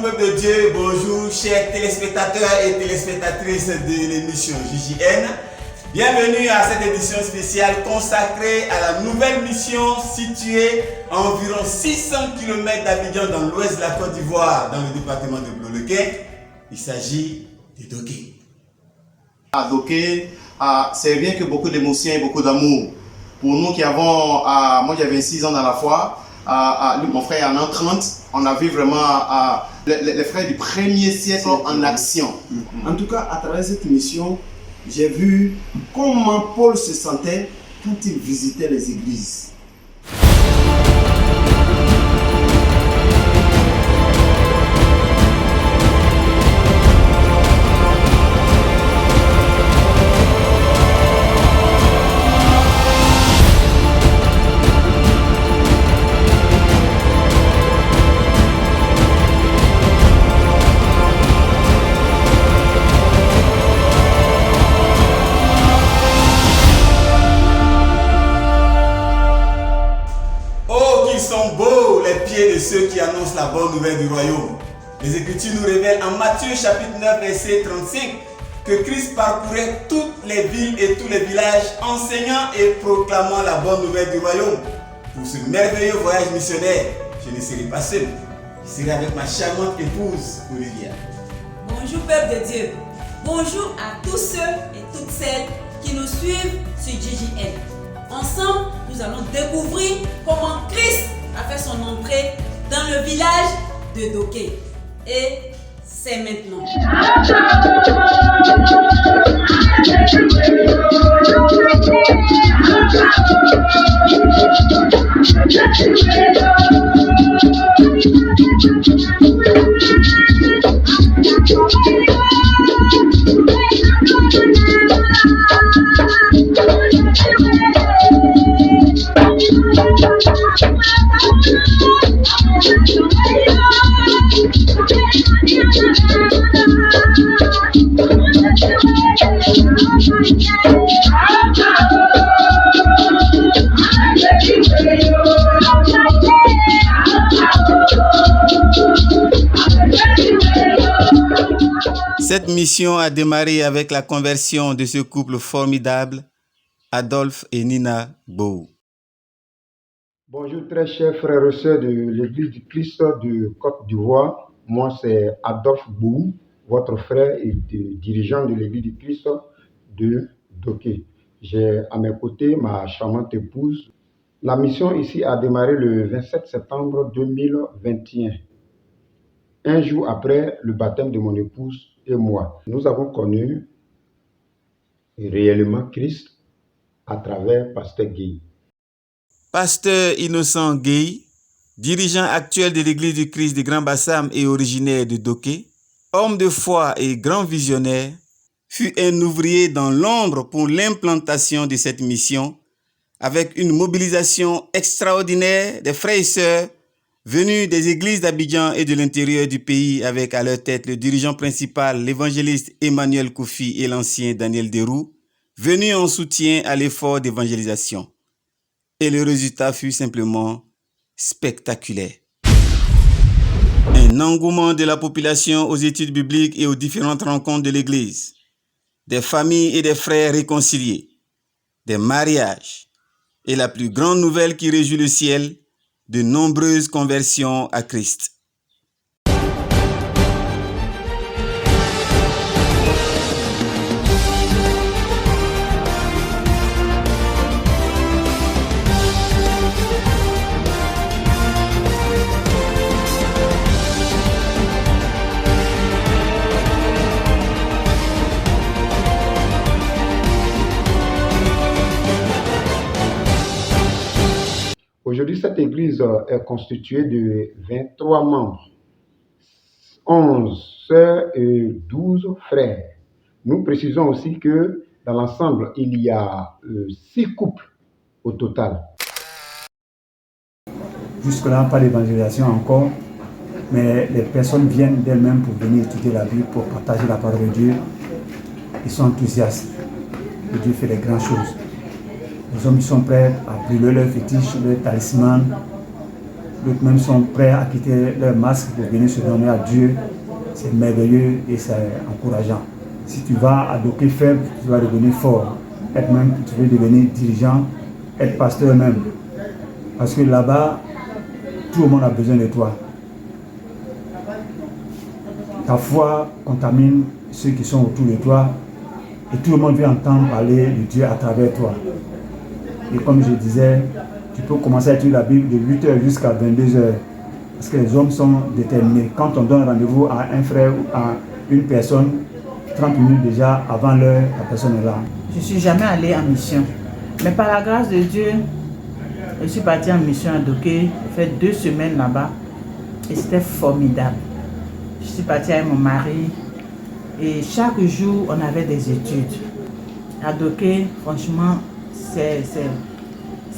Bonjour peuple de Dieu, bonjour chers téléspectateurs et téléspectatrices de l'émission JJN. Bienvenue à cette édition spéciale consacrée à la nouvelle mission située à environ 600 km d'Abidjan dans l'ouest de la Côte d'Ivoire, dans le département de Blolequet. Il s'agit de Doké. Doké, c'est rien que beaucoup d'émotions et beaucoup d'amour. Pour nous qui avons, moi j'avais 6 ans dans la foi, mon frère en a 30, on a vu vraiment les frères du premier siècle en action. En tout cas, à travers cette mission, j'ai vu comment Paul se sentait quand il visitait les églises. De ceux qui annoncent la bonne nouvelle du royaume. Les Écritures nous révèlent en Matthieu chapitre 9 verset 35 que Christ parcourait toutes les villes et tous les villages enseignant et proclamant la bonne nouvelle du royaume. Pour ce merveilleux voyage missionnaire, je ne serai pas seul, je serai avec ma charmante épouse Olivia. Bonjour peuple de Dieu, bonjour à tous ceux et toutes celles qui nous suivent sur JJN. Ensemble, nous allons découvrir comment Christ a fait son entrée dans le village de Doké. Et c'est maintenant. Cette mission a démarré avec la conversion de ce couple formidable, Adolphe et Nina Gbou. Bonjour très chers frères et sœurs de l'Église du Christ de Côte d'Ivoire. Moi c'est Adolphe Gbou, votre frère et dirigeant de l'Église du Christ de Doké. J'ai à mes côtés ma charmante épouse. La mission ici a démarré le 27 septembre 2021. Un jour après le baptême de mon épouse et moi, nous avons connu réellement Christ à travers Pasteur Guy. Pasteur Innocent Gueye, dirigeant actuel de l'Église du Christ de Grand Bassam et originaire de Doké, homme de foi et grand visionnaire, fut un ouvrier dans l'ombre pour l'implantation de cette mission, avec une mobilisation extraordinaire des frères et sœurs venus des églises d'Abidjan et de l'intérieur du pays, avec à leur tête le dirigeant principal, l'évangéliste Emmanuel Koufi et l'ancien Daniel Deroux, venus en soutien à l'effort d'évangélisation. Et le résultat fut simplement spectaculaire. Un engouement de la population aux études bibliques et aux différentes rencontres de l'Église, des familles et des frères réconciliés, des mariages, et la plus grande nouvelle qui réjouit le ciel, de nombreuses conversions à Christ. Aujourd'hui, cette église est constituée de 23 membres, 11 sœurs et 12 frères. Nous précisons aussi que dans l'ensemble, il y a 6 couples au total. Jusque-là, pas d'évangélisation encore, mais les personnes viennent d'elles-mêmes pour venir étudier la Bible, pour partager la parole de Dieu. Ils sont enthousiastes. Et Dieu fait des grandes choses. Les hommes sont prêts à brûler leurs fétiches, leurs talismans, D'autres même sont prêts à quitter leur masque pour venir se donner à Dieu. C'est merveilleux et c'est encourageant. Si tu vas à Doké faible, tu vas devenir fort. Être même, tu veux devenir dirigeant, être pasteur même. Parce que là-bas, tout le monde a besoin de toi. Ta foi contamine ceux qui sont autour de toi et tout le monde veut entendre parler de Dieu à travers toi. Et comme je disais, tu peux commencer à étudier la Bible de 8h jusqu'à 22h parce que les hommes sont déterminés. Quand on donne rendez-vous à un frère ou à une personne, 30 minutes déjà avant l'heure, la personne est là. Je ne suis jamais allée en mission. Mais par la grâce de Dieu, je suis partie en mission à Doké. J'ai fait 2 semaines là-bas et c'était formidable. Je suis partie avec mon mari et chaque jour, on avait des études. À Doké, franchement, c'est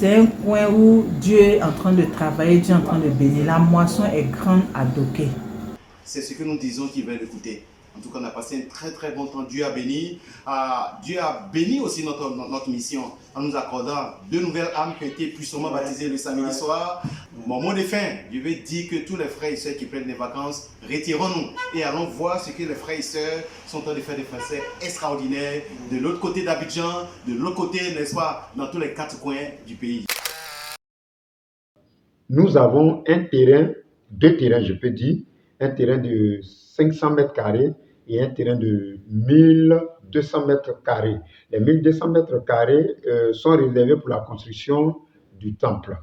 un coin où Dieu est en train de travailler, Dieu est en train de bénir. La moisson est grande à Doké. C'est ce que nous disons qui veulent écouter. En tout cas, on a passé un très très bon temps. Dieu a béni. Dieu a béni aussi notre mission en nous accordant 2 nouvelles âmes qui ont été puissamment baptisées le samedi soir. Mon mot de fin, je vais dire que tous les frères et sœurs qui prennent des vacances, retirons-nous et allons voir ce que les frères et sœurs sont en train de faire des Français extraordinaires de l'autre côté d'Abidjan, de l'autre côté, n'est-ce pas, dans tous les 4 coins du pays. Nous avons un terrain, 2 terrains je peux dire, un terrain de 500 mètres carrés et un terrain de 1200 mètres carrés. Les 1200 mètres carrés sont réservés pour la construction du temple.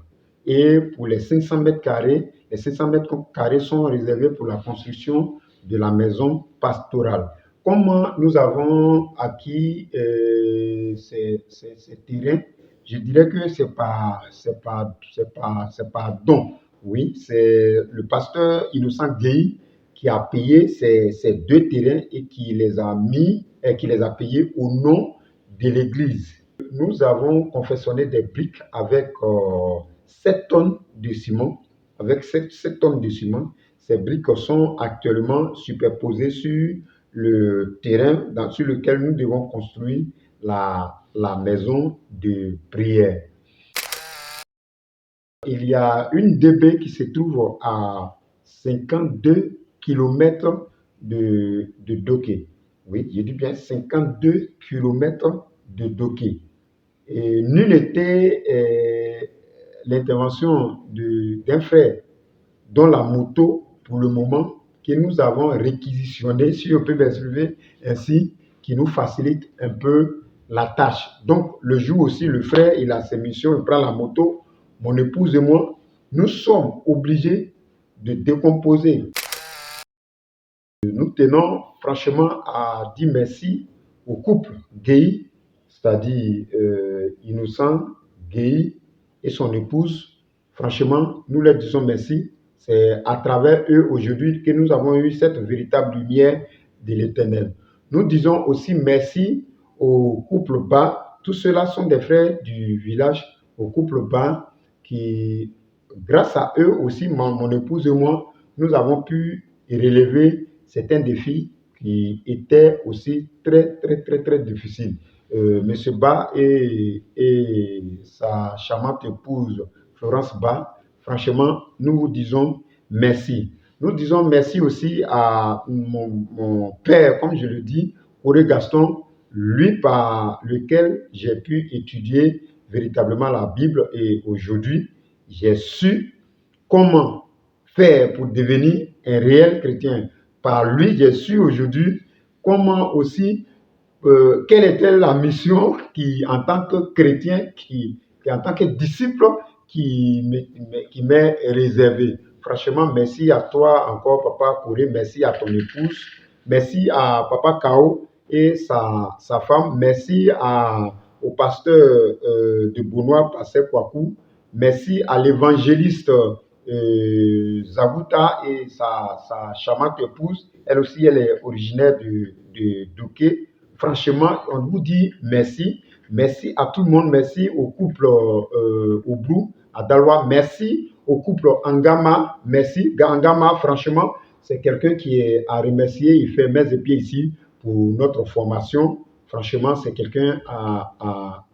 Et pour les 500 mètres carrés, les 500 mètres carrés sont réservés pour la construction de la maison pastorale. Comment nous avons acquis ces terrains? Je dirais que c'est pas don. Oui, c'est le pasteur Innocent Gueye qui a payé ces 2 terrains et qui les a payés au nom de l'église. Nous avons confectionné des briques avec 7 tonnes de ciment. Avec 7 tonnes de ciment, ces briques sont actuellement superposées sur le terrain sur lequel nous devons construire la maison de prière. Il y a une DB qui se trouve à 52 km de Doké. Oui, je dis bien 52 km de Doké. Et nul n'était l'intervention d'un frère dont la moto, pour le moment, que nous avons réquisitionnée, si on peut m'exprimer ainsi, qui nous facilite un peu la tâche. Donc, le jour aussi, le frère, il a ses missions, il prend la moto. Mon épouse et moi, nous sommes obligés de décomposer. Nous tenons franchement à dire merci au couple Gueye, c'est-à-dire Innocent Gueye et son épouse. Franchement, nous leur disons merci. C'est à travers eux aujourd'hui que nous avons eu cette véritable lumière de l'Éternel. Nous disons aussi merci au couple Ba. Tous ceux-là sont des frères du village, au couple Ba, qui, grâce à eux aussi, mon épouse et moi, nous avons pu relever certains défis qui étaient aussi très difficiles. Monsieur Ba et sa charmante épouse Florence Ba, franchement, nous vous disons merci. Nous disons merci aussi à mon père, comme je le dis, Auré Gaston, lui par lequel j'ai pu étudier véritablement la Bible et aujourd'hui, j'ai su comment faire pour devenir un réel chrétien. Par lui, j'ai su aujourd'hui comment aussi, quelle était la mission qui, en tant que chrétien, qui en tant que disciple, qui m'est réservée. Franchement, merci à toi encore, Papa Kouré, merci à ton épouse, merci à Papa Kao et sa femme, merci au pasteur de Bounois, Pasteur Kwaku, merci à l'évangéliste Zabuta et sa charmante épouse. Elle aussi, elle est originaire de Doké. Franchement, on vous dit merci. Merci à tout le monde. Merci au couple Obrou, à Daloa. Merci au couple Angama. Merci. Angama, franchement, c'est quelqu'un qui est à remercier. Il fait mains et pieds ici pour notre formation. Franchement, c'est quelqu'un à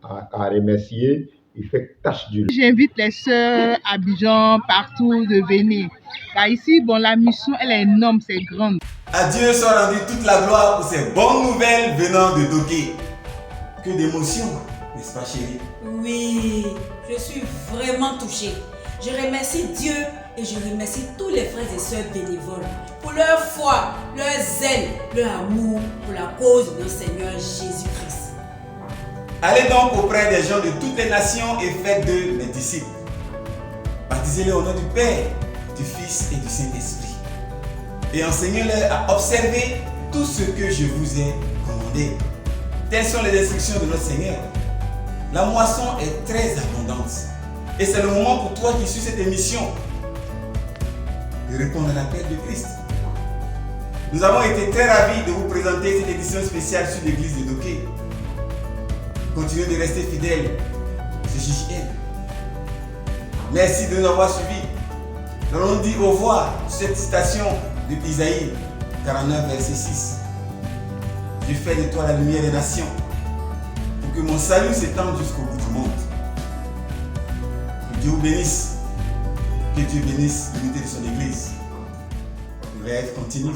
remercier il fait tache d'huile. J'invite les sœurs à Abidjan, partout, de venir. Car ici, bon, la mission, elle est énorme, c'est grande. À Dieu soit rendu toute la gloire pour ces bonnes nouvelles venant de Doké. Que d'émotions, n'est-ce pas chérie? Oui, je suis vraiment touchée. Je remercie Dieu et je remercie tous les frères et sœurs bénévoles pour leur foi, leur zèle, leur amour pour la cause de notre Seigneur Jésus-Christ. Allez donc auprès des gens de toutes les nations et faites d'eux mes disciples. Baptisez-les au nom du Père, du Fils et du Saint-Esprit. Et enseignez-leur à observer tout ce que je vous ai commandé. Telles sont les instructions de notre Seigneur. La moisson est très abondante. Et c'est le moment pour toi qui suis cette émission de répondre à l'appel de Christ. Nous avons été très ravis de vous présenter cette édition spéciale sur l'église de Doké. Continuez de rester fidèles sur JJN. Merci de nous avoir suivis. Nous allons dire au revoir sur cette citation de Isaïe 49, verset 6. Je fais de toi la lumière des nations, pour que mon salut s'étende jusqu'au bout du monde. Que Dieu vous bénisse. Que Dieu bénisse l'unité de son Église. Le rêve continue.